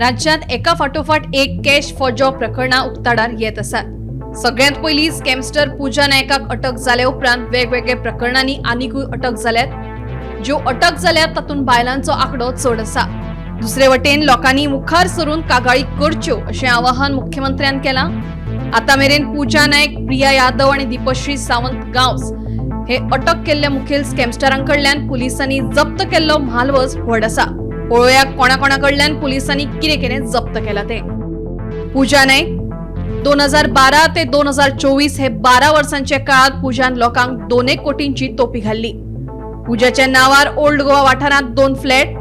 राज्यात एका फाटोफाट एक कॅश फॉर जॉब प्रकरणां उक्ताडार येत आसात। सगळ्यात पयलीं स्कॅमस्टर पूजा नायकाक अटक जाले उपरांत वेगवेगळे प्रकरणांनी आनीकूय अटक जाल्यात। ज्यो अटक जाल्यात तातूंत बायलांचो आंकडो चड आसा। दुसरे वटेन लोकांनी मुखार सरून कागाळी करच्यो अशें आवाहन मुख्यमंत्र्यान केलां। आता मेरेन पूजा नायक, प्रिया यादव आणि दीपश्री सावंत गांवस हे अटक केल्ल्या मुखेल स्कॅमस्टरांकडल्यान पुलिसांनी जप्त केल्लो म्हालवज व्हड आसा। पळोवया कोणाकडल्यान पुलिसांनी कितें जप्त केला ते। पूजा नायक 2012 ते 2024 हे 12 वर्सांचे काळात पूजान लोकांक 2 कोटींची तोपी घाल्ली। पूजाच्या नावार ओल्ड गोवा वाठारांत 2 फ्लॅट।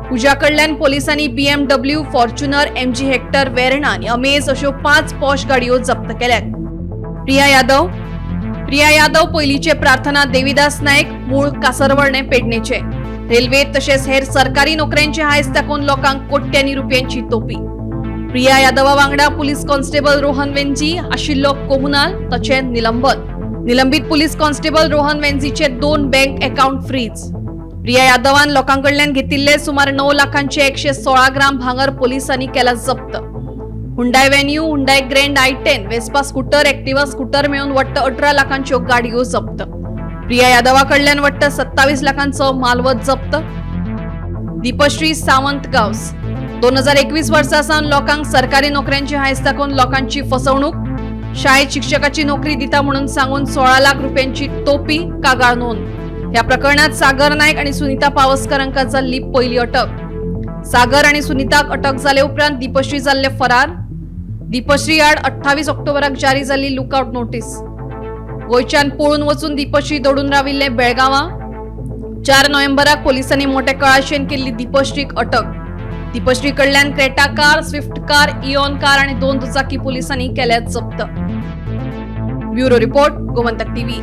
पूजा कडल्यान पोलिसांनी BMW, Fortuner, MG hectare, Verna आणि अमेज अश्यो 5 पॉश गाडयो जप्त केल्यात। प्रिया यादव पयलींचे प्रार्थना देविदास नायक, मूळ कासरवळणे पेडणेचे। रेल्वे तशेंच हेर सरकारी नोकऱ्यांचे हायस दाखोवन लोकांक कोट्यांनी रुपयांची तोपी। प्रिया यादवा वांगडा पुलीस कॉन्स्टेबल रोहन वेंजी आशिल्लो कोमुनाल ताचे निलंबित पुलीस कॉन्स्टेबल रोहन वेंजीचे 2 बँक अकाउंट फ्रीज। प्रिया यादवान लोकांकडल्यान घेतिल्ले सुमार 9 लाखांचे 116 ग्राम भांगर पोलिसांनी केला जप्त। Hyundai venue, Hyundai grand i10, Vespa scooter, Activa scooter मेळून वट्ट 18 लाखांच्यो गाडयो जप्त। प्रिया यादवा कडल्यान वट्ट 27 लाखांचो मालवत जप्त। दीपश्री सावंत गांवस 2021 वर्सासावन लोकांक सरकारी नोकऱ्यांची हायस दाखोवन लोकांची फसवणूक। शाळेत शिक्षकाची नोकरी दिता म्हणून सांगून 16 लाख रुपयांची तोपी, कागाळ नोंद। या प्रकरणात सागर नायक आणि सुनीता पावसकर हांकां जाल्ली पयली अटक। सागर आणि सुनीताक अटक जाले उपरांत दीपश्री जाल्ले फरार। दीपश्री आड 28 ऑक्टोबराक जारी जाल्ली लुकआउट नोटीस। गोंयच्यान पळून वचून दीपश्री दडून राविल्ले बेळगांवां। 4 नोव्हेंबराक पोलिसांनी मोठ्या कळाशेन केल्ली दीपश्रीक अटक। दीपश्री कडल्यान Creta car, Swift car, Eon car आणि 2 दुचाकी पोलिसांनी केल्यात जप्त। Bureau report, Gomantak TV.